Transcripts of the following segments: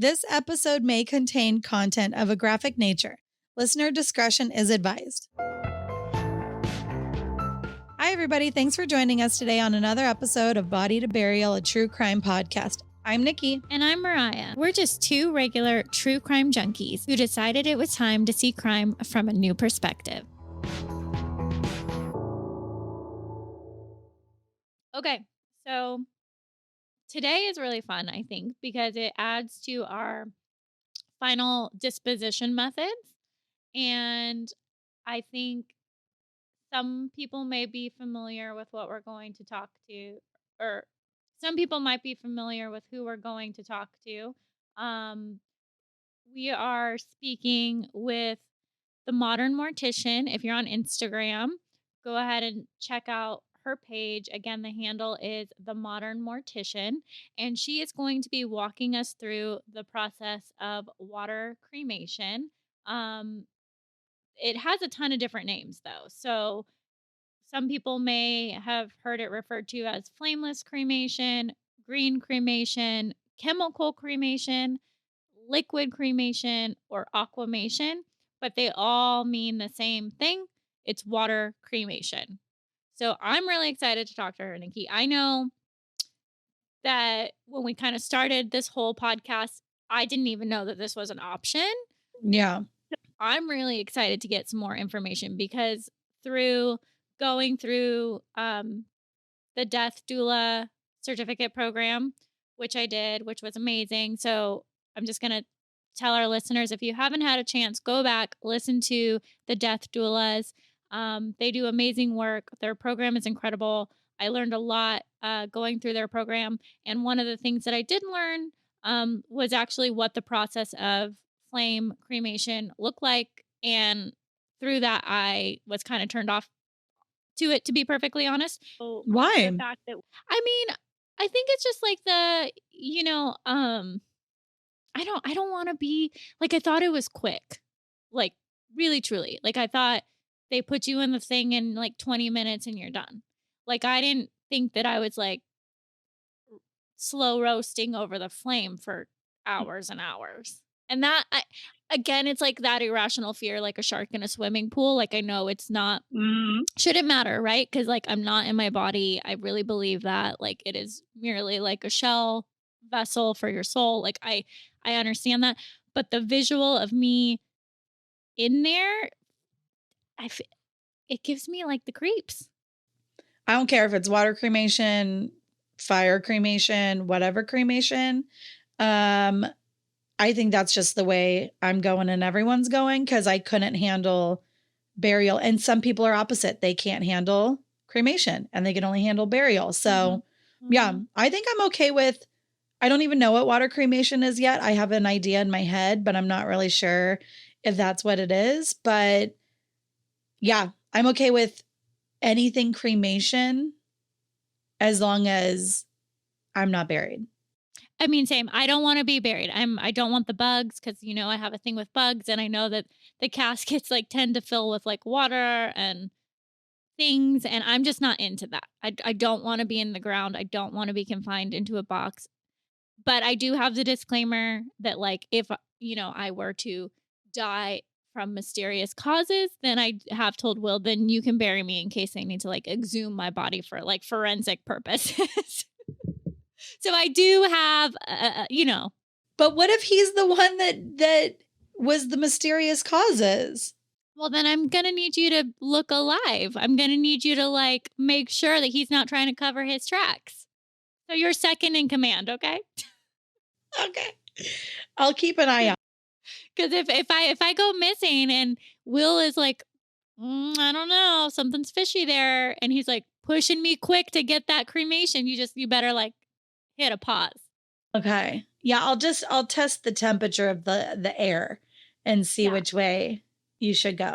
This episode may contain content of a graphic nature. Listener discretion is advised. Hi, everybody. Thanks for joining us today on another episode of Body to Burial, a true crime podcast. I'm Nikki. And I'm Mariah. We're just two regular true crime junkies who decided it was time to see crime from a new perspective. Okay, so today is really fun, I think, because it adds to our final disposition methods. And I think some people may be familiar with what we're going to talk to, or some people might be familiar with who we're going to talk to. We are speaking with the Modern Mortician. If you're on Instagram, go ahead and check out her page. Again, the handle is the Modern Mortician, and she is going to be walking us through the process of water cremation. It has a ton of different names though. So some people may have heard it referred to as flameless cremation, green cremation, chemical cremation, liquid cremation, or aquamation, but they all mean the same thing. It's water cremation. So I'm really excited to talk to her, Nikki. I know that when we kind of started this whole podcast, I didn't even know that this was an option. Yeah. I'm really excited to get some more information because through going through the death doula certificate program, which I did, which was amazing. So I'm just going to tell our listeners, if you haven't had a chance, go back, listen to the death doulas. They do amazing work. Their program is incredible. I learned a lot going through their program. And one of the things that I did learn was actually what the process of flame cremation looked like. And through that, I was kind of turned off to it, to be perfectly honest. So Why? the fact that, I mean, I think it's just like the, I don't want to be like, I thought it was quick, like really, truly. Like I thought they put you in the thing in like 20 minutes and you're done. Like I didn't think that I was like slow roasting over the flame for hours and hours. And that, again, it's like that irrational fear, like a shark in a swimming pool. Like I know it's not, shouldn't matter, right? Because like I'm not in my body. I really believe that like it is merely like a shell vessel for your soul. Like I understand that. But the visual of me in there, it gives me like the creeps. I don't care if it's water cremation, fire cremation, whatever cremation. I think that's just the way I'm going and everyone's going because I couldn't handle burial. And some people are opposite. They can't handle cremation and they can only handle burial. So yeah, I think I'm okay with, I don't even know what water cremation is yet. I have an idea in my head, but I'm not really sure if that's what it is. But yeah, I'm okay with anything cremation as long as I'm not buried. I mean, same. I don't want to be buried. I don't want the bugs because, I have a thing with bugs and I know that the caskets like tend to fill with like water and things. And I'm just not into that. I don't want to be in the ground. I don't want to be confined into a box. But I do have the disclaimer that like, if, I were to die from mysterious causes, then I have told Will, then you can bury me in case they need to like exhume my body for like forensic purposes. So I do have, But what if he's the one that was the mysterious causes? Well, then I'm going to need you to look alive. I'm going to need you to like make sure that he's not trying to cover his tracks. So you're second in command, okay? Okay. I'll keep an eye out. Because if I go missing and Will is like, I don't know, something's fishy there, and he's like pushing me quick to get that cremation, you better like hit a pause. Okay. Yeah, I'll test the temperature of the air and see which way you should go.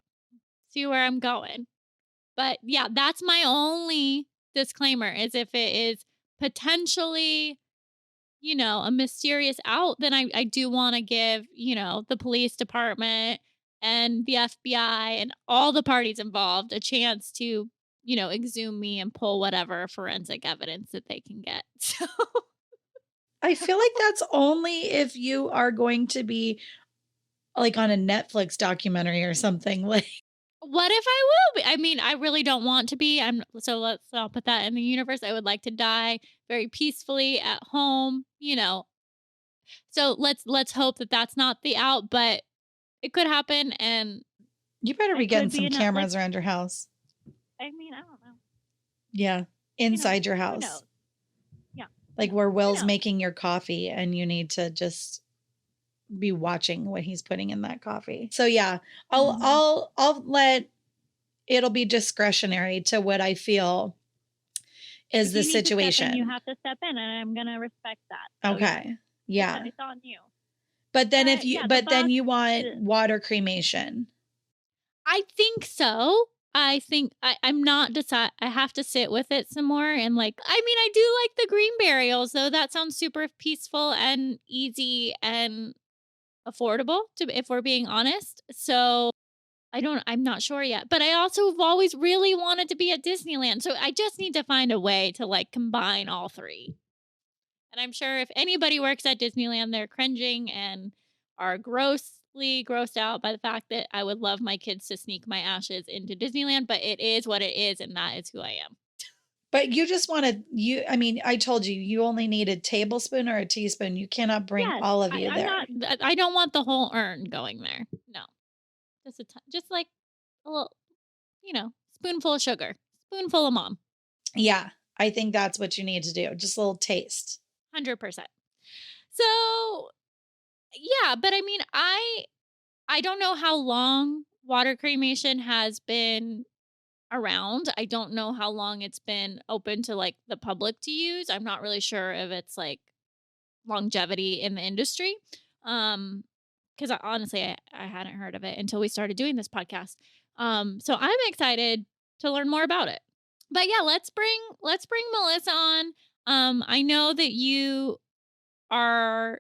See where I'm going. But yeah, that's my only disclaimer is if it is potentially, a mysterious out, then I do want to give, the police department and the FBI and all the parties involved a chance to, exhume me and pull whatever forensic evidence that they can get. So I feel like that's only if you are going to be like on a Netflix documentary or something. Like, What if I will be? I mean, I really don't want to be. I'll put that in the universe. I would like to die very peacefully at home, you know. So let's hope that that's not the out, but it could happen, and you better be it getting could be some a Netflix. cameras around your house. I mean, I don't know. Yeah. You know, Inside your who house. knows? Yeah, Like where who Will's knows? making your coffee and you need to just be watching what he's putting in that coffee. So yeah, Mhm. I'll let it'll be discretionary to what I feel is If the you need to step in, you situation. have to step in, and I'm gonna respect that. So yeah, Okay. Yeah. it's on you. But then if But you yeah, the but then box. you want water cremation. I think so. I think I'm not decide. I have to sit with it some more and like. I mean, I do like the green burials, though. That sounds super peaceful and easy and affordable. If we're being honest, so I don't. I'm not sure yet. But I also have always really wanted to be at Disneyland, so I just need to find a way to like combine all three. And I'm sure if anybody works at Disneyland, they're cringing and are grossly grossed out by the fact that I would love my kids to sneak my ashes into Disneyland, but it is what it is, and that is who I am. But you just want to you I mean, I told you you only need a tablespoon or a teaspoon. You cannot bring Yes, all of you I'm there. not. I don't want the whole urn going there. No, just like a little, spoonful of sugar, spoonful of mom, Yeah. I think that's what you need to do. Just a little taste. 100%. So yeah, but I mean, I don't know how long water cremation has been around. I don't know how long it's been open to like the public to use. I'm not really sure if it's like longevity in the industry. Because honestly, I hadn't heard of it until we started doing this podcast. So I'm excited to learn more about it. But yeah, let's bring Melissa on. I know that you are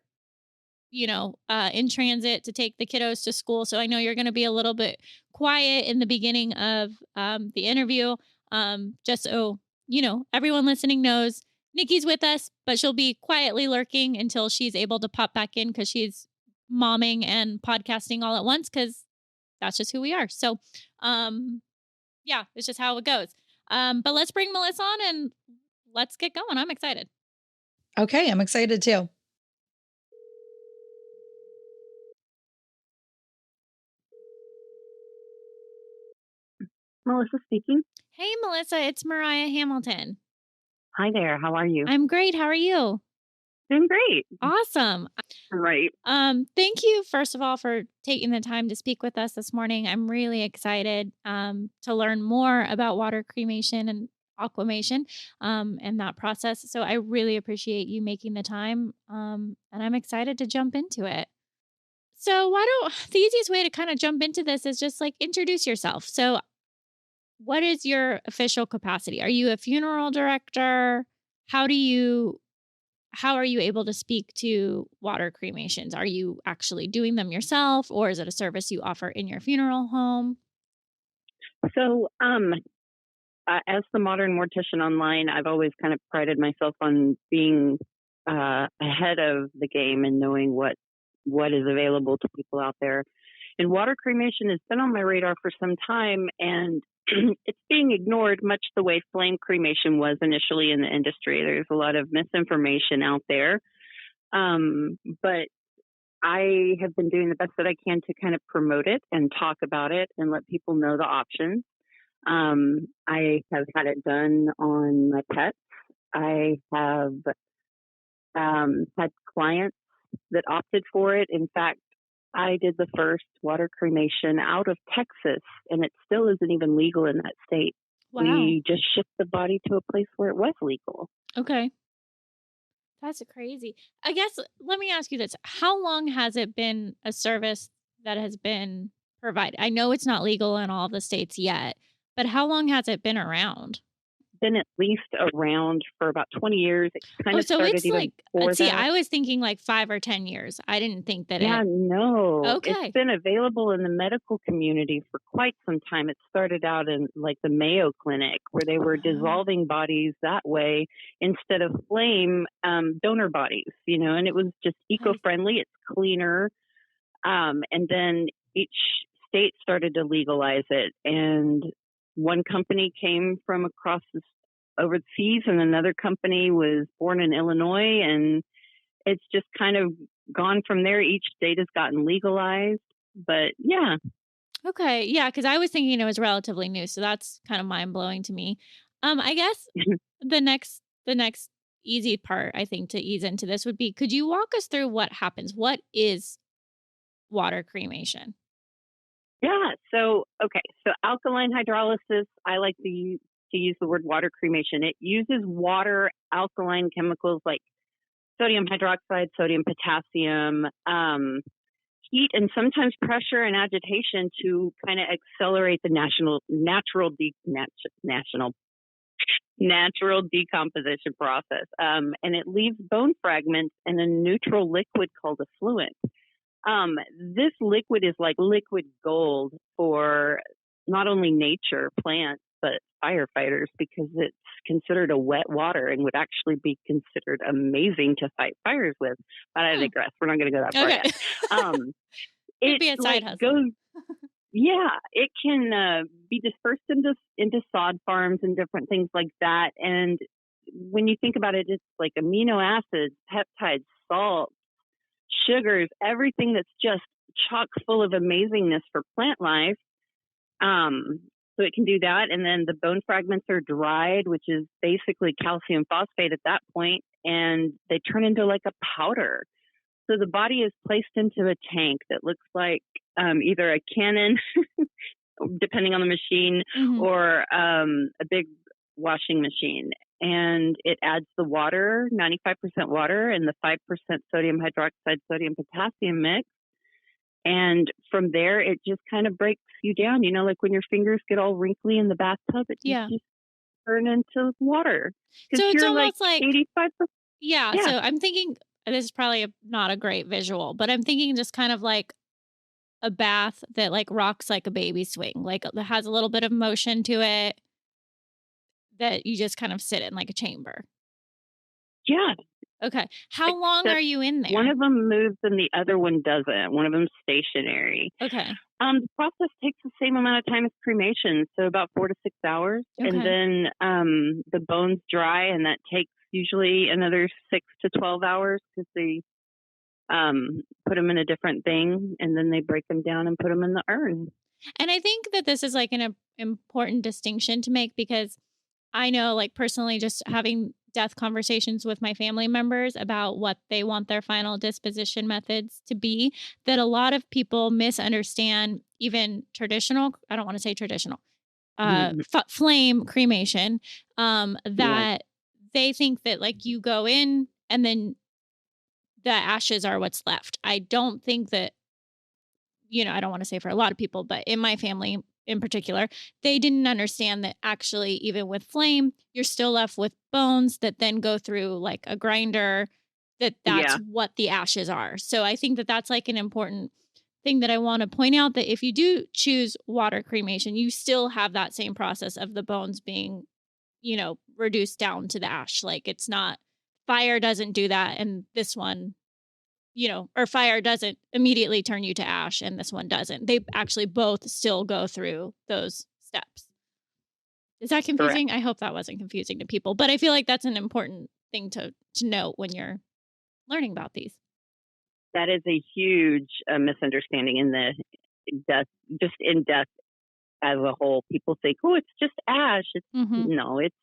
in transit to take the kiddos to school. So I know you're going to be a little bit quiet in the beginning of the interview. Just so, everyone listening knows Nikki's with us, but she'll be quietly lurking until she's able to pop back in because she's momming and podcasting all at once because that's just who we are. So, yeah, it's just how it goes. But let's bring Melissa on and let's get going. I'm excited. Okay, I'm excited too. Melissa speaking. Hey, Melissa, it's Mariah Hamilton. Hi there. How are you? I'm great. How are you? Doing great. Awesome. Right. Thank you first of all for taking the time to speak with us this morning. I'm really excited to learn more about water cremation and aquamation and that process. So I really appreciate you making the time and I'm excited to jump into it. So why don't the easiest way to kind of jump into this is just like introduce yourself. So what is your official capacity? Are you a funeral director? How do you how are you able to speak to water cremations? Are you actually doing them yourself or is it a service you offer in your funeral home? So, as the modern mortician online, I've always kind of prided myself on being ahead of the game and knowing what is available to people out there. And water cremation has been on my radar for some time, and it's being ignored much the way flame cremation was initially in the industry. There's a lot of misinformation out there. But I have been doing the best that I can to kind of promote it and talk about it and let people know the options. I have had it done on my pets. I have had clients that opted for it. In fact, I did the first water cremation out of Texas, and it still isn't even legal in that state. Wow. We just shipped the body to a place where it was legal. Okay. That's crazy. I guess let me ask you this. How long has it been a service that has been provided? I know it's not legal in all the states yet, but how long has it been around? been at least around for about 20 years. It kind Oh, of so started it's even like, before see, that. I was thinking like 5 or 10 years. I didn't think that Yeah, it. no, it's Okay. been available in the medical community for quite some time. It started out in like the Mayo Clinic where they were Oh, dissolving bodies that way instead of flame donor bodies, and it was just I eco-friendly. It's cleaner. And then each state started to legalize it. And one company came from across the overseas, and another company was born in Illinois. And it's just kind of gone from there. Each state has gotten legalized. But yeah, okay. Yeah, because I was thinking it was relatively new, so that's kind of mind blowing to me. I guess the next easy part, I think, to ease into this would be, could you walk us through what happens? What is water cremation? yeah. So, okay. So, alkaline hydrolysis, I like to use the word water cremation. It uses water, alkaline chemicals like sodium hydroxide, sodium potassium, heat, and sometimes pressure and agitation to kind of accelerate the natural decomposition process. And it leaves bone fragments in a neutral liquid called a fluid. This liquid is like liquid gold for not only nature, plants, but firefighters because it's considered a wet water and would actually be considered amazing to fight fires with. But I Hmm. digress. We're not going to go that far Okay. yet. Um, Could it be a side like hustle. goes, yeah, it can be dispersed into sod farms and different things like that. And when you think about it, it's like amino acids, peptides, salt, sugars, everything that's just chock full of amazingness for plant life. Um, so it can do that. And then the bone fragments are dried, which is basically calcium phosphate at that point, and they turn into like a powder. So the body is placed into a tank that looks like either a cannon, depending on the machine, Hmm. or a big washing machine. And it adds the water, 95% water, and the 5% sodium hydroxide, sodium potassium mix. And from there, it just kind of breaks you down. Like when your fingers get all wrinkly in the bathtub, it Yeah. just turn into water because So it's you're like almost like, 85%. yeah. Yeah. So I'm thinking this is probably not a great visual, but I'm thinking just kind of like a bath that like rocks like a baby swing, like that has a little bit of motion to it that you just kind of sit in like a chamber. Yeah. Okay. How long are Except you in one there? of them moves and the other one doesn't. One of them's stationary. Okay. The process takes the same amount of time as cremation, so about 4 to 6 hours. And Okay. then the bones dry, and that takes usually another 6 to 12 hours because they put them in a different thing, and then they break them down and put them in the urn. And I think that this is like an important distinction to make because I know, like, personally, just having death conversations with my family members about what they want their final disposition methods to be, that a lot of people misunderstand even traditional, I don't want to say traditional, flame cremation, Yeah, that they think that like you go in and then the ashes are what's left. I don't think that, I don't want to say for a lot of people, but in my family in particular, they didn't understand that actually, even with flame, you're still left with bones that then go through like a grinder, that's yeah, what the ashes are. So I think that that's like an important thing that I want to point out, that if you do choose water cremation, you still have that same process of the bones being, reduced down to the ash. Like it's not, fire doesn't do that. And this one, or fire doesn't immediately turn you to ash and this one doesn't. They actually both still go through those steps. Is that correct. confusing? I hope that wasn't confusing to people, but I feel like that's an important thing to note when you're learning about these. That is a huge misunderstanding in the death, just in death as a whole. People think, "Oh, it's just ash." It's Mhm. no, it's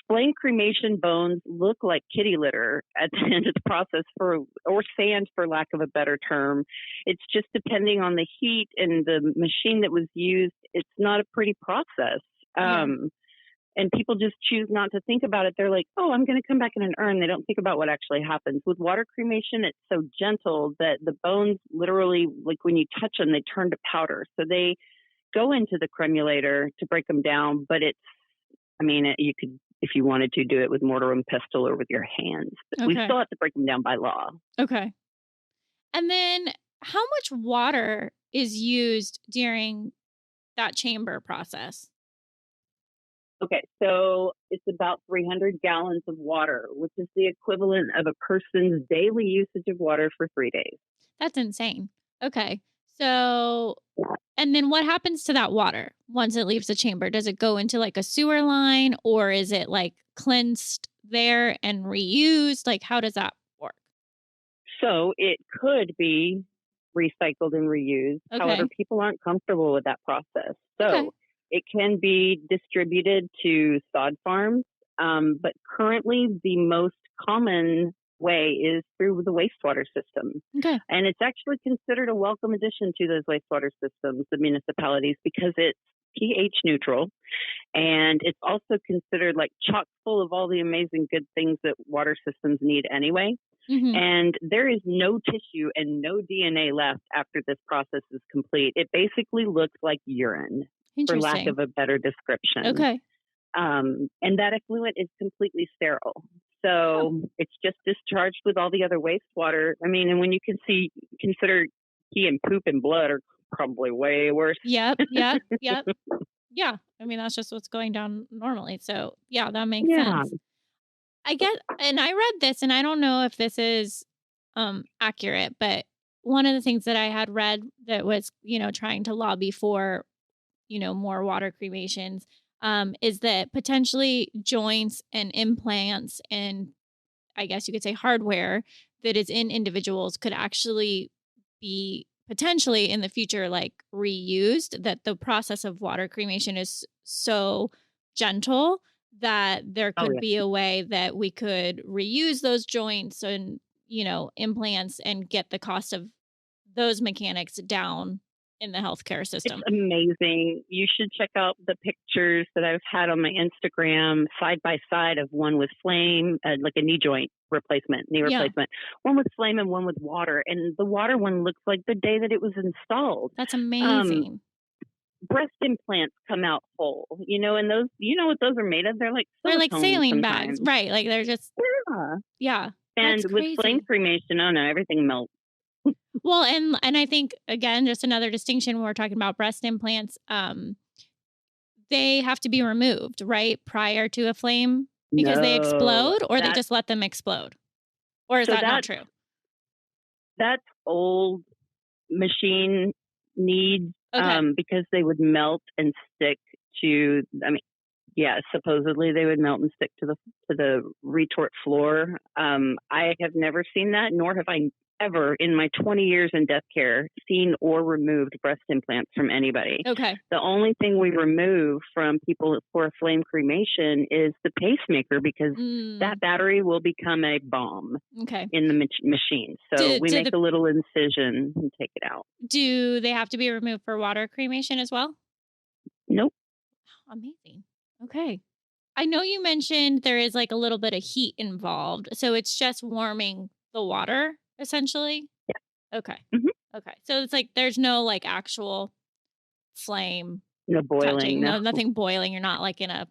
flame cremation bones look like kitty litter at the end of the process, or sand for lack of a better term. It's just depending on the heat and the machine that was used. It's not a pretty process. Yeah. Um, and people just choose not to think about it. They're like, "Oh, I'm going to come back in an urn." They don't think about what actually happens. With water cremation, it's so gentle that the bones literally, like when you touch them, they turn to powder. So they go into the cremulator to break them down, but it's I mean, you could, if you wanted to, do it with mortar and pestle or with your hands. But we Okay. still have to break them down by law. Okay. And then how much water is used during that chamber process? Okay, so it's about 300 gallons of water, which is the equivalent of a person's daily usage of water for 3 days. That's insane. Okay. So, Yeah. and then what happens to that water once it leaves the chamber? Does it go into like a sewer line or is it like cleansed there and reused? Like, how does that work? So it could be recycled and reused. However, Okay. people aren't comfortable with that process. Okay. So it can be distributed to sod farms, but currently the most common way is through the wastewater system. Okay. And it's actually considered a welcome addition to those wastewater systems, the municipalities, because it's pH neutral. And it's also considered like chock full of all the amazing good things that water systems need anyway. Mm-hmm. And there is no tissue and no DNA left after this process is complete. It basically looks like urine, for lack Interesting. of a better description. Okay. And that effluent is completely sterile. Huh. So it's just discharged with all the other wastewater. I mean, and when you consider pee and poop and blood are probably way worse. Yep. Yep. Yep. Yeah. I mean, that's just what's going down normally. So, yeah, that makes Yeah. sense. I get, and I read this, and I don't know if this is accurate, but one of the things that I had read that was, trying to lobby for, more water cremations, is that potentially joints and implants and I guess you could say hardware that is in individuals could actually be potentially in the future like reused, that the process of water cremation is so gentle that there Oh, could yeah. be a way that we could reuse those joints and implants and get the cost of those mechanics down in the healthcare It's system. amazing. You should check out the pictures that I've had on my Instagram side by side of one with flame, like a knee Yeah, replacement, one with flame and one with water. And the water one looks like the day that it was installed. that's Um, amazing. Breast implants come out whole, and those, what those are made of? They're like They're like silicone saline bags, sometimes. right? Like they're just Yeah. yeah. And That's with flame crazy. cremation, oh no, everything melts. Well, and I think again, just another distinction when we're talking about breast implants, they have to be removed, right? Prior to a flame because they No, explode or they just let them explode. Or is so that not true? that's old machine needs, Okay. because they would melt and stick to, I mean, yeah, supposedly they would melt and stick to the retort floor. I have never seen that, nor have I ever in my 20 years in death care seen or removed breast implants from anybody. Okay. The only thing we remove from people for a flame cremation is the pacemaker, because that Mm, battery will become a bomb okay. in the machine. So Do we do make the a little incision and take it out. do they have to be removed for water cremation as well? Nope. Amazing. Okay. I know you mentioned there is like a little bit of heat involved. So it's just warming the water essentially? Yeah. Okay. Hmm. Okay. So it's like there's no like actual flame No boiling. touching, No. no nothing boiling. You're not like in a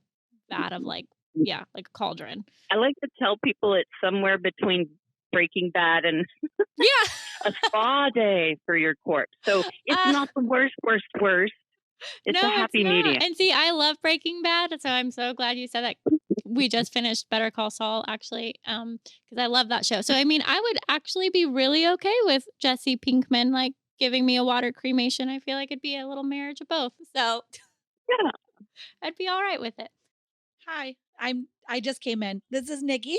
vat of like yeah, like a cauldron. I like to tell people it's somewhere between Breaking Bad and Yeah. a spa day for your corpse. So it's Uh, not the worst. It's a no, it's happy not. medium. And see, I love Breaking Bad, so I'm so glad you said that. We just finished Better Call Saul actually, because I love that show. So I mean, I would actually be really okay with Jesse Pinkman like giving me a water cremation. I feel like it'd be a little marriage of both. So Yeah. I'd be all right with it. Hi, I just came in. This is Nikki.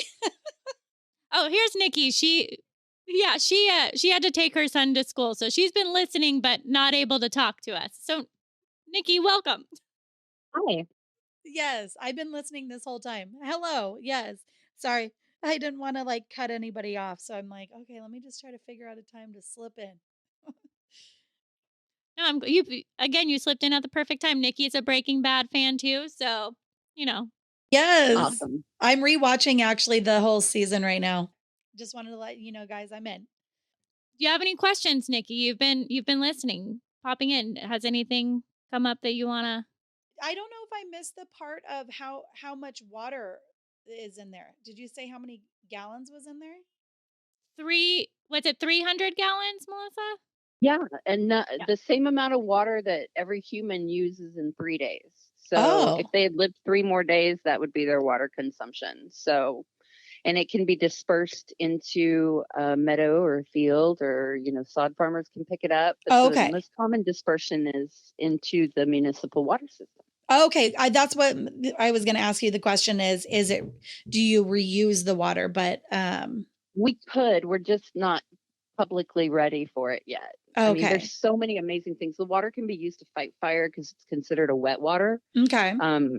Oh, here's Nikki. She had to take her son to school, so she's been listening but not able to talk to us. So Nikki, welcome. Hi. Yes, I've been listening this whole time. Hello. Yes. Sorry. I didn't want to like cut anybody off. So I'm like, okay, let me just try to figure out a time to slip in. No, you again. You slipped in at the perfect time. Nikki's a Breaking Bad fan too, so you know. Yes. Awesome. I'm rewatching actually the whole season right now. Just wanted to let you know, guys, I'm in. Do you have any questions, Nikki? You've been listening, popping in. Has anything come up that you wanna? I don't know if I missed the part of how much water is in there. Did you say how many gallons was in there? Was it 300 gallons, Melissa? Yeah, and the same amount of water that every human uses in 3 days. So if Oh, they had lived 3 more days, that would be their water consumption. So, and it can be dispersed into a meadow or a field, or sod farmers can pick it up. But oh, the okay. most common dispersion is into the municipal water system. Okay, that's what I was going to ask you. The question is it, do you reuse the water? But We could, we're just not publicly ready for it yet. I mean, there's okay, so many amazing things. The water can be used to fight fire because it's considered a wet water. okay, Um,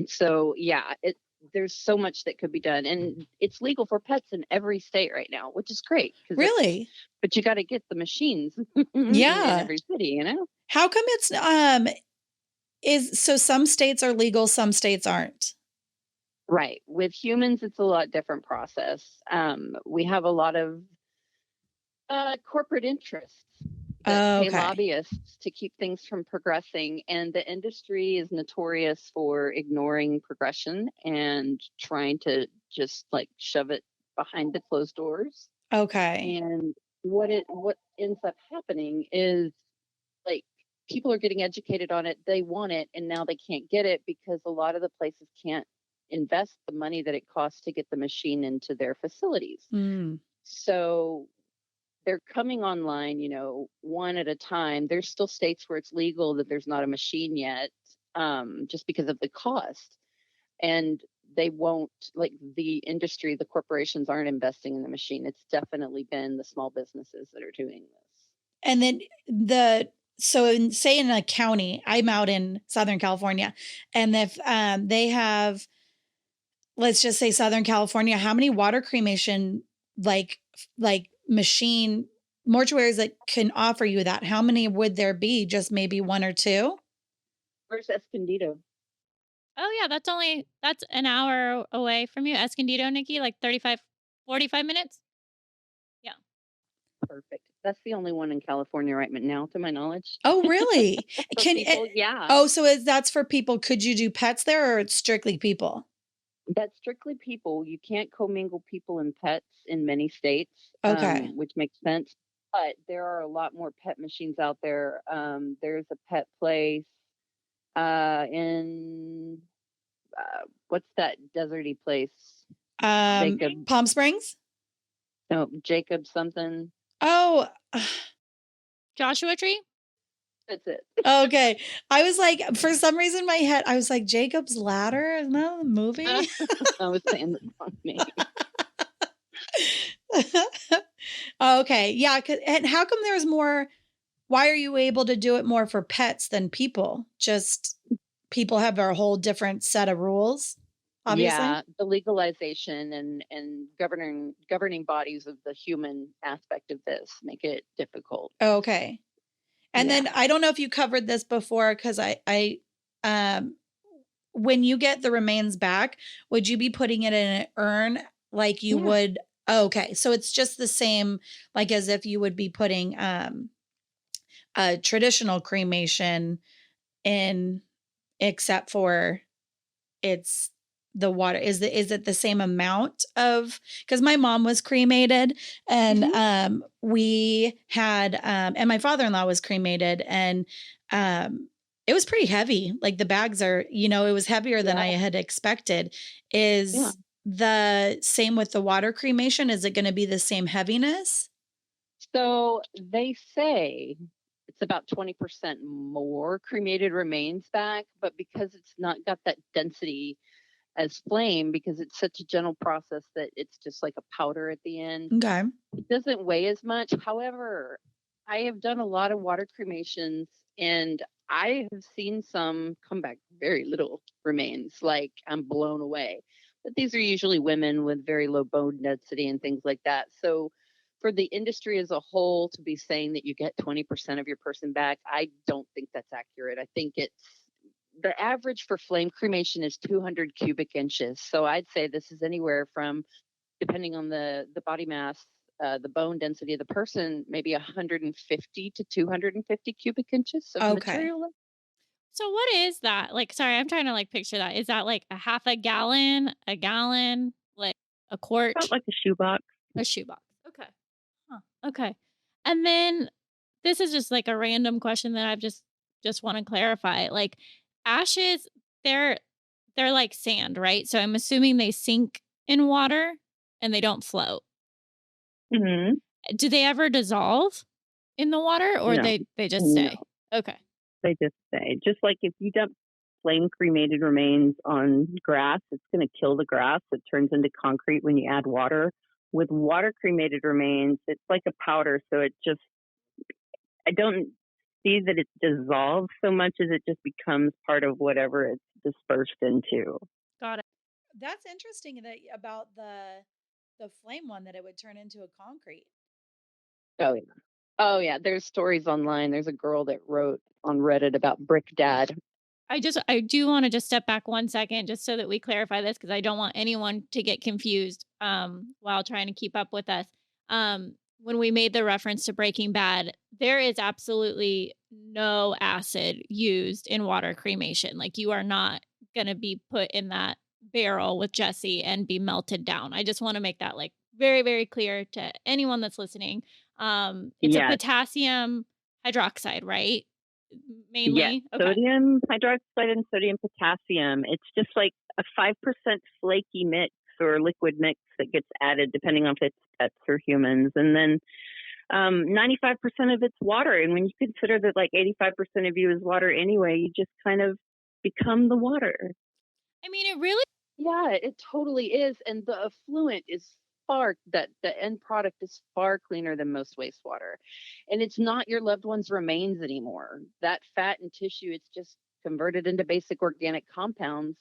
so yeah, there's so much that could be done, and it's legal for pets in every state right now, which is great because really, but you got to get the machines in yeah. every city. How come it's is so some states are legal, some states aren't? Right. With humans, it's a lot different process. We have a lot of corporate interests that pay Okay, lobbyists to keep things from progressing. And the industry is notorious for ignoring progression and trying to just like shove it behind the closed doors. okay, And what ends up happening is like people are getting educated on it, they want it, and now they can't get it because a lot of the places can't invest the money that it costs to get the machine into their facilities. mm, So they're coming online, one at a time. There's still states where it's legal that there's not a machine yet, just because of the cost. And they won't, like the industry, the corporations aren't investing in the machine. It's definitely been the small businesses that are doing this. and then the so say in a county, I'm out in Southern California, and if they have, let's just say Southern California, how many water cremation like machine mortuaries that can offer you that? How many would there be? Just maybe one or two? Where's Escondido? Oh, yeah, that's an hour away from you. Escondido, Nikki, like 45 minutes? Yeah. Perfect. That's the only one in California right now, to my knowledge. Oh, really? For Can people, yeah. oh, so that's for people. Could you do pets there or it's strictly people? That's strictly people. You can't commingle people and pets in many states, Okay. which makes sense. But there are a lot more pet machines out there. There's a pet place in what's that deserty place? Jacob, Palm Springs? no, Jacob something. Oh, Joshua Tree? That's it. okay. I was like, for some reason in my head, I was like, Jacob's Ladder? Isn't that a movie? I was saying the wrong name. Okay. Yeah. And how come there's more? Why are you able to do it more for pets than people? Just people have a whole different set of rules, obviously. Yeah, the legalization and governing bodies of the human aspect of this make it difficult. Okay. And Yeah. then I don't know if you covered this before because um, when you get the remains back, would you be putting it in an urn like you Yeah. would? Oh, okay. So it's just the same, like as if you would be putting a traditional cremation in, except for it's the water. Is it the same amount of, because my mom was cremated and Hmm. we had and my father-in-law was cremated and it was pretty heavy. Like the bags are, it was heavier than I Yeah. had expected. Yeah. Is the same with the water cremation? Is it going to be the same heaviness? So they say it's about 20% more cremated remains back, but because it's not got that density as flame, because it's such a gentle process that it's just like a powder at the end, Okay. it doesn't weigh as much. However, I have done a lot of water cremations and I have seen some come back very little remains. Like I'm blown away. But these are usually women with very low bone density and things like that. So for the industry as a whole to be saying that you get 20% of your person back, I don't think that's accurate. I think it's the average for flame cremation is 200 cubic inches. So I'd say this is anywhere from, depending on the body mass, the bone density of the person, maybe 150 to 250 cubic inches of Okay. material. So what is that? Like, sorry, I'm trying to like picture that. Is that like a half a gallon, like a About quart, like a shoebox. a shoebox? Okay. Huh. Okay. And then this is just like a random question that just want to clarify. Like ashes, they're they're like sand, right? So I'm assuming they sink in water and they don't float. Hmm. Do they ever dissolve in the water or No, they just no, stay? Okay. they just say, just like if you dump flame cremated remains on grass, it's going to kill the grass. It turns into concrete when you add water. With water cremated remains, it's like a powder. So it just, I don't see that it dissolves so much as it just becomes part of whatever it's dispersed into. Got it. That's interesting that about the flame one that it would turn into a concrete. Oh, yeah. Oh, yeah. There's stories online. There's a girl that wrote on Reddit about Brick Dad. I do want to just step back 1 second just so that we clarify this because I don't want anyone to get confused while trying to keep up with us. When we made the reference to Breaking Bad, there is absolutely no acid used in water cremation. Like you are not going to be put in that barrel with Jesse and be melted down. I just want to make that like very, very clear to anyone that's listening. It's a Yes. potassium hydroxide, right? Yes. Mainly. Okay. Sodium hydroxide and sodium potassium. It's just like a 5% flaky mix or liquid mix that gets added depending on if it's pets or humans. And then 95% of it's water. And when you consider that like 85% of you is water anyway, you just kind of become the water. I mean, it really Yeah, it totally is, and the effluent is far that the end product is far cleaner than most wastewater. And it's not your loved one's remains anymore. That fat and tissue, it's just converted into basic organic compounds.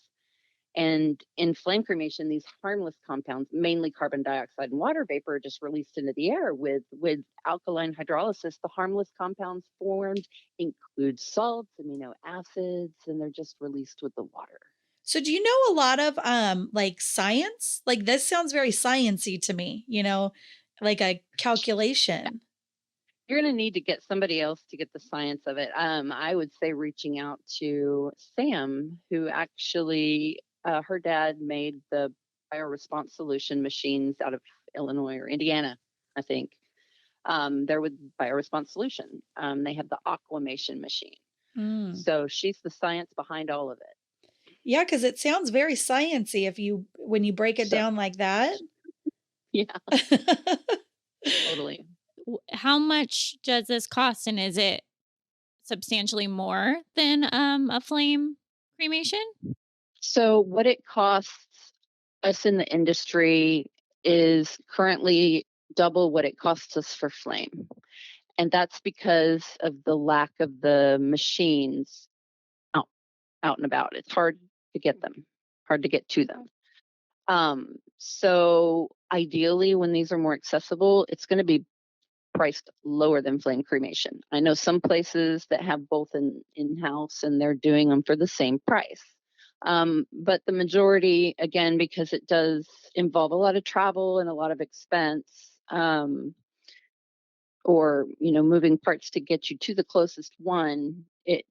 And in flame cremation, these harmless compounds, mainly carbon dioxide and water vapor, are just released into the air with alkaline hydrolysis. The harmless compounds formed include salts, amino acids, and they're just released with the water. So do you know a lot of like science? Like this sounds very sciency to me, like a calculation. You're going to need to get somebody else to get the science of it. I would say reaching out to Sam, who actually, her dad made the bioresponse solution machines out of Illinois or Indiana, I think. They're with bioresponse solution. They have the aquamation machine. Mm. So she's the science behind all of it. Yeah, because it sounds very sciency when you break it So, down like that. yeah, totally. how much does this cost and is it substantially more than a flame cremation? So, what it costs us in the industry is currently double what it costs us for flame. And that's because of the lack of the machines out, out and about. It's hard to get them, hard to get to them. So, ideally, when these are more accessible, it's going to be priced lower than flame cremation. I know some places that have both in house and they're doing them for the same price. But the majority, again, because it does involve a lot of travel and a lot of expense, or moving parts to get you to the closest one, it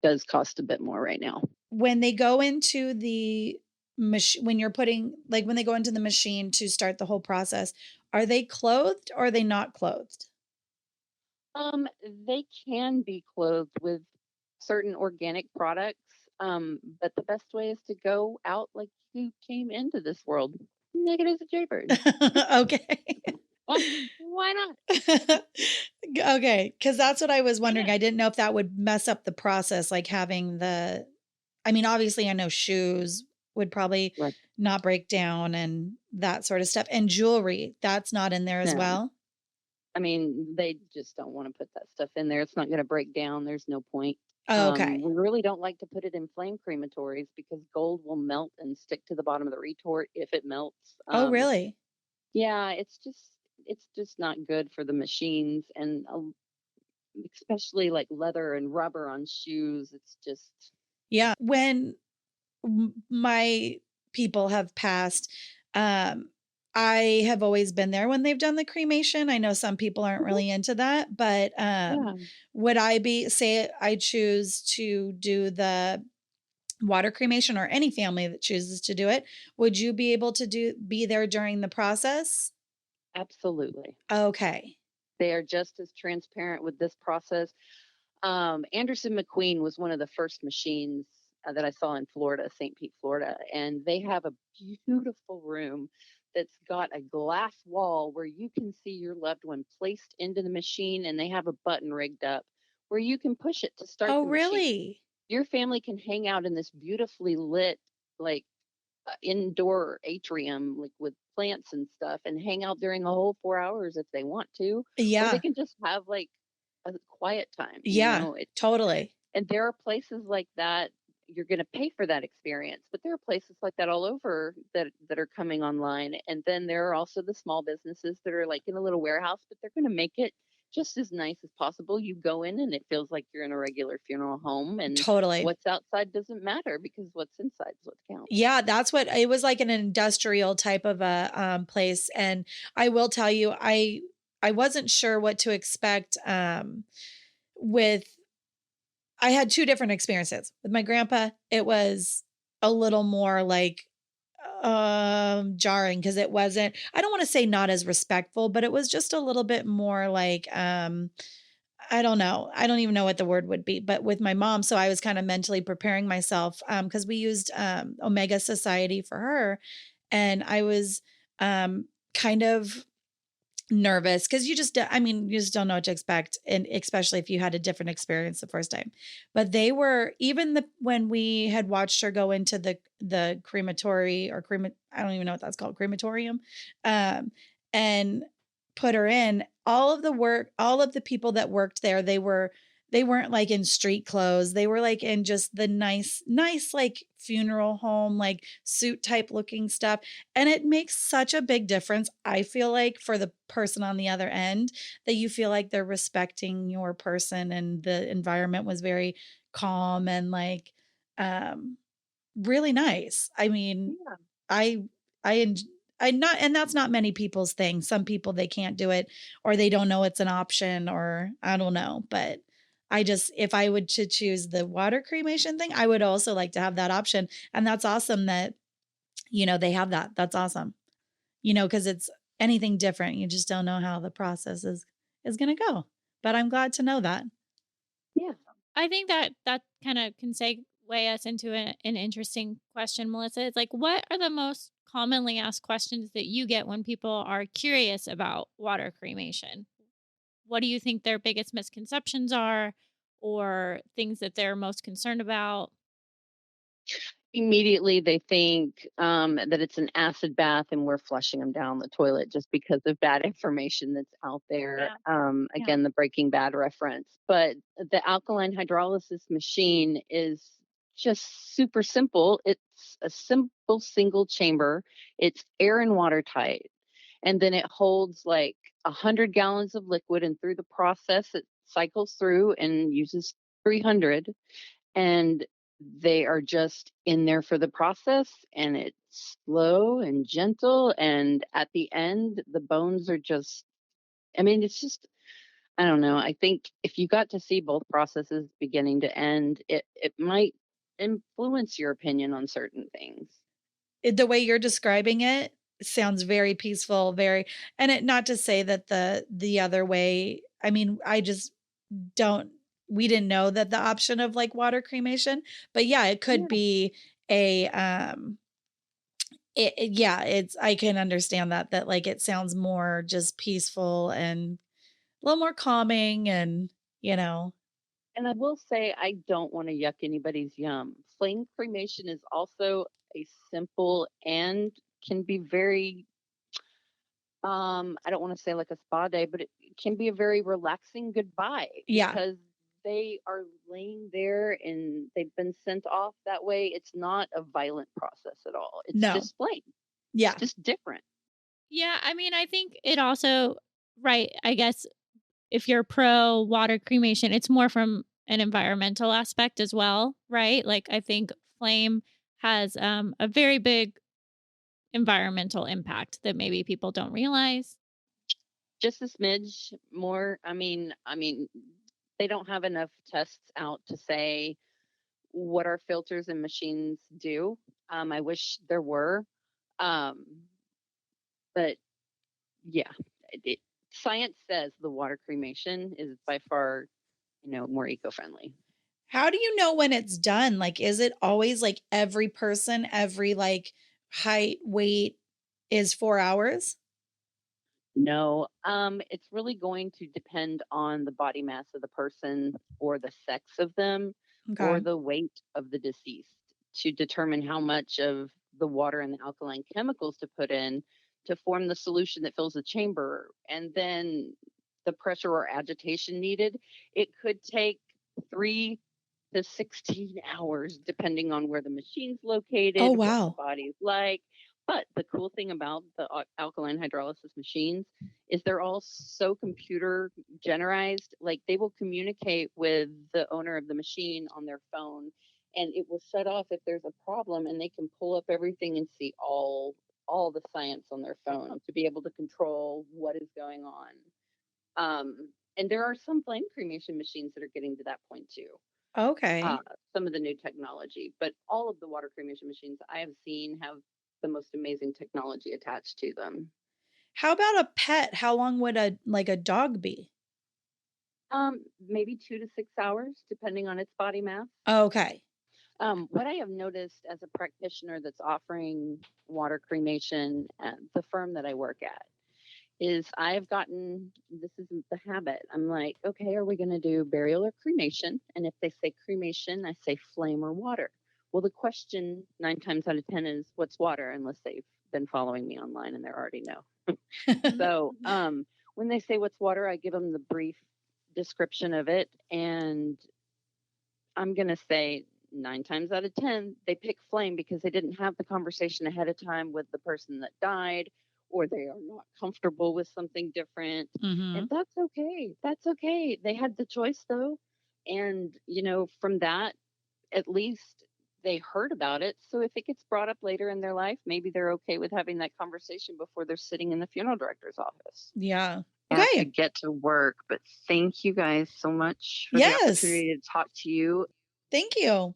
does cost a bit more right now. When they go into the machine, when they go into the machine to start the whole process, are they clothed or are they not clothed? They can be clothed with certain organic products, but the best way is to go out like you came into this world, naked as a jaybird. Okay. Why not? Okay, because that's what I was wondering. I didn't know if that would mess up the process, like having obviously I know shoes would probably Right. not break down and that sort of stuff. And jewelry, that's not in there as No. well. I mean, they just don't want to put that stuff in there. It's not going to break down. There's no point. Oh, okay. We really don't like to put it in flame crematories because gold will melt and stick to the bottom of the retort if it melts. Oh, really? Yeah, it's just not good for the machines, and especially like leather and rubber on shoes. It's just Yeah. When my people have passed, um, I have always been there when they've done the cremation. I know some people aren't Mhm. really into that, but Yeah, would I be say I choose to do the water cremation or any family that chooses to do it, would you be able to be there during the process? absolutely. Okay. They are just as transparent with this process. Anderson McQueen was one of the first machines that I saw in Florida, St. Pete, Florida, and they have a beautiful room that's got a glass wall where you can see your loved one placed into the machine, and they have a button rigged up where you can push it to start Oh, the machine. really? Your family can hang out in this beautifully lit, like indoor atrium, like with plants and stuff, and hang out during the whole 4 hours if they want to, or they Yeah. can just have like a quiet time, Yeah, totally. and there are places like that. You're going to pay for that experience, but there are places like that all over that are coming online. And then there are also the small businesses that are like in a little warehouse, but they're going to make it just as nice as possible. You go in and it feels like you're in a regular funeral home, and Totally. what's outside doesn't matter because what's inside is what counts. Yeah, that's what it was, like an industrial type of a place. And I will tell you, I wasn't sure what to expect with I had two different experiences. With my grandpa, it was a little more like jarring because it wasn't, I don't want to say not as respectful, but it was just a little bit more like I don't know. I don't even know what the word would be, but with my mom, so I was kind of mentally preparing myself because we used Omega Society for her, and I was kind of nervous because I mean, you just don't know what to expect, and especially if you had a different experience the first time. But they were even when we had watched her go into the crematory or I don't even know what that's called, crematorium, um, and put her in. All of the people that worked there, they weren't like in street clothes. They were like in just the nice like funeral home, like suit type looking stuff. And it makes such a big difference, I feel like, for the person on the other end, that you feel like they're respecting your person, and the environment was very calm and like um really nice. I mean, Yeah. I I en I not and that's not many people's thing. Some people, they can't do it or they don't know it's an option, or I don't know, but I just if I would to choose the water cremation thing, I would also like to have that option, and that's awesome that, they have that. That's awesome. Because it's anything different. You just don't know how the process is going to go. But I'm glad to know that. Yeah. I think that kind of can segue us into an interesting question, Melissa. It's like, what are the most commonly asked questions that you get when people are curious about water cremation? What do you think their biggest misconceptions are, or things that they're most concerned about? Immediately they think that it's an acid bath and we're flushing them down the toilet just because of bad information that's out there. Yeah. Yeah. Again, the Breaking Bad reference. But the alkaline hydrolysis machine is just super simple. It's a simple single chamber, it's air and water tight. And then it holds like 100 gallons of liquid, and through the process, it cycles through and uses 300, and they are just in there for the process, and it's slow and gentle, and at the end the bones are just, I mean, it's just, I don't know, I think if you got to see both processes beginning to end, it might influence your opinion on certain things. The way you're describing it sounds very peaceful, very, and it, not to say that the other way, I mean, I just don't we didn't know that the option of like water cremation, but yeah, it could Yeah. be a yeah, it's I can understand that like it sounds more just peaceful and a little more calming and, you know. And I will say, I don't want to yuck anybody's yum. Flame cremation is also a simple and can be very, I don't want to say like a spa day, but it can be a very relaxing goodbye Yeah. because they are laying there and they've been sent off that way. It's not a violent process at all. It's No. just flame. It's Yeah. just different. Yeah, I mean, I think it also, right, I guess if you're pro water cremation, it's more from an environmental aspect as well, right? Like I think flame has a very big environmental impact that maybe people don't realize? Just a smidge more. I mean, they don't have enough tests out to say what our filters and machines do. I wish there were. Um, but yeah, science says the water cremation is by far, more eco-friendly. How do you know when it's done? Like, is it always like every person, every like height, weight is 4 hours? No, it's really going to depend on the body mass of the person or the sex of them or Okay. the weight of the deceased to determine how much of the water and the alkaline chemicals to put in to form the solution that fills the chamber. And then the pressure or agitation needed. It could take 3 to 16 hours, depending on where the machine's Oh, located, what the wow. body's like. But the cool thing about the alkaline hydrolysis machines is they're all so computer generized. Like they will communicate with the owner of the machine on their phone, and it will shut off if there's a problem, and they can pull up everything and see all the science on their phone to be able to control what is going on. And there are some flame cremation machines that are getting to that point too. uh, Okay. some of the new technology, but all of the water cremation machines I have seen have the most amazing technology attached to them. How about a pet? How long would a dog be? Maybe 2 to 6 hours, depending on its body mass. Okay. What I have noticed as a practitioner that's offering water cremation at the firm that I work at is I've gotten this isn't the habit. I'm like, okay, are we going to do burial or cremation? And if they say cremation, I say flame or water. Well, the question 9 times out of 10 is what's water, unless they've been following me online and they already know. So when they say what's water, I give them the brief description of it. And I'm going to say 9 times out of 10, they pick flame because they didn't have the conversation ahead of time with the person that died, or they are not comfortable with something different. And Mhm. that's okay. That's okay. They had the choice though. And, from that, at least they heard about it. So if it gets brought up later in their life, maybe they're okay with having that conversation before they're sitting in the funeral director's office. Yeah. I have to Okay. get to work, but thank you guys so much for the Yes. opportunity to talk to you. Thank you.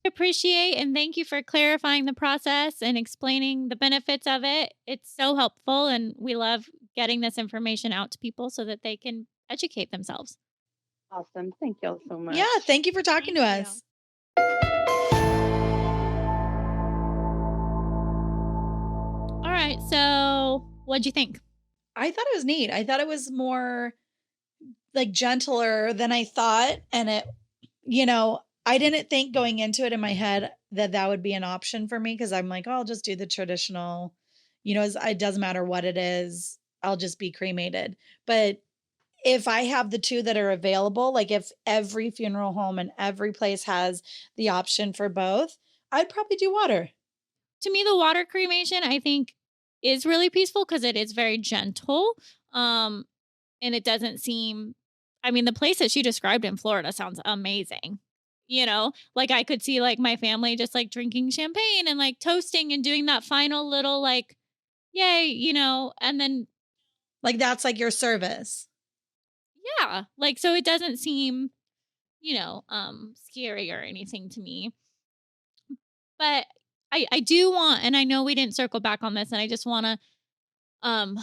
Appreciate and thank you for clarifying the process and explaining the benefits of it. It's so helpful, and we love getting this information out to people so that they can educate themselves. Awesome. Thank y'all so Yeah, much. thank you for talking Thank to you. us. All right. So, what'd you think? I thought it was neat. I thought it was more like gentler than I thought, and I didn't think going into it in my head that that would be an option for me because I'm like, oh, I'll just do the traditional, it doesn't matter what it is. I'll just be cremated. But if I have the two that are available, like if every funeral home and every place has the option for both, I'd probably do water. To me, the water cremation, I think, is really peaceful because it is very gentle. Um, and it doesn't seem, I mean, the place that she described in Florida sounds amazing. Like I could see like my family just like drinking champagne and like toasting and doing that final little like, yay, and then, Like that's like your service. yeah, like, so it doesn't seem, scary or anything to me. But I do want, and I know we didn't circle back on this, and I just want to um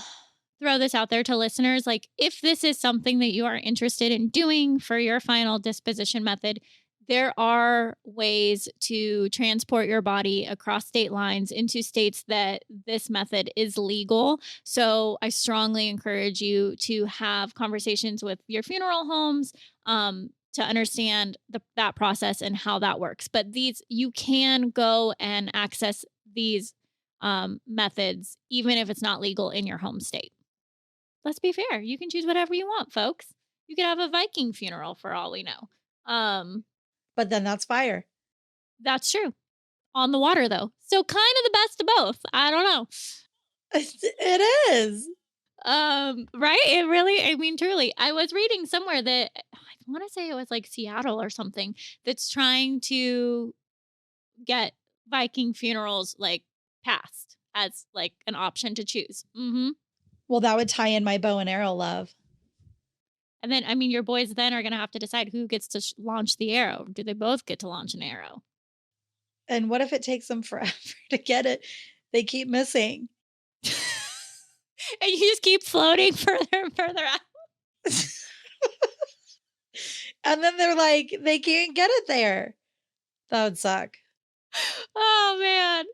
throw this out there to listeners, like if this is something that you are interested in doing for your final disposition method, there are ways to transport your body across state lines into states that this method is legal. So I strongly encourage you to have conversations with your funeral homes, to understand that process and how that works. But these, you can go and access these methods, even if it's not legal in your home state. Let's be fair. You can choose whatever you want, folks. You could have a Viking funeral for all we know. Um, But then that's fire. that's true. On the water, though. So kind of the best of both. I don't know. It is. Right? It really, I mean, truly. I was reading somewhere that I want to say it was like Seattle or something that's trying to get Viking funerals like passed. as like an option to choose. Well, that would tie in my bow and arrow love. And then, I mean, your boys then are going to have to decide who gets to launch the arrow. Do they both get to launch an arrow? And what if it takes them forever to get it? They keep missing. And you just keep floating further and further out. And then they're like, they can't get it there. That would suck. Oh, man.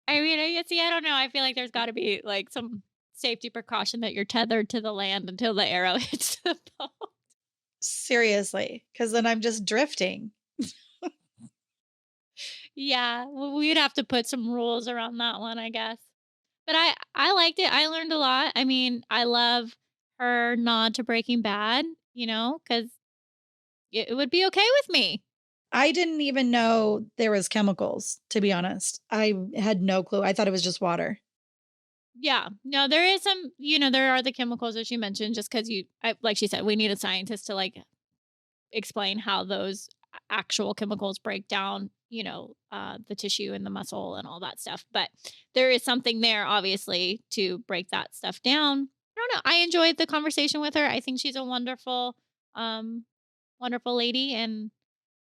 I mean, I don't know. I feel like there's got to be like some safety precaution that you're tethered to the land until the arrow hits the boat. Seriously, because then I'm just drifting. Yeah, well, we'd have to put some rules around that one, I guess. But I liked it. I learned a lot. I mean, I love her nod to Breaking Bad, because it would be okay with me. I didn't even know there was chemicals, to be honest. I had no clue. I thought it was just water. Yeah. No, there is some, there are the chemicals that you mentioned just because like she said, we need a scientist to like explain how those actual chemicals break down, the tissue and the muscle and all that stuff. But there is something there, obviously, to break that stuff down. I don't know. I enjoyed the conversation with her. I think she's a wonderful, wonderful lady. And,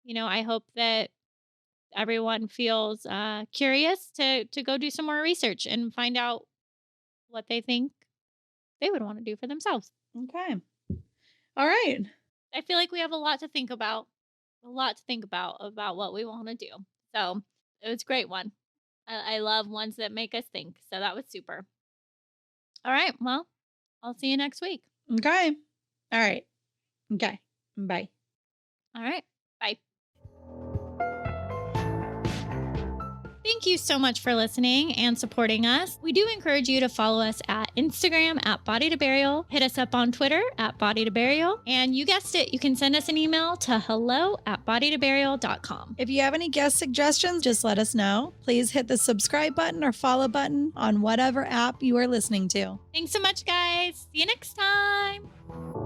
I hope that everyone feels curious to go do some more research and find out what they think they would want to do for themselves. Okay. All right. I feel like we have a lot to think about about what we want to do. So it was a great one. I love ones that make us think. So that was super. All right. Well, I'll see you next week. Okay. All right. Okay. Bye. All right. Bye. Thank you so much for listening and supporting us. We do encourage you to follow us at Instagram at Body to Burial. Hit us up on Twitter at Body to Burial. And you guessed it, you can send us an email to hello@bodytoburial.com. If you have any guest suggestions, just let us know. Please hit the subscribe button or follow button on whatever app you are listening to. Thanks so much, guys. See you next time.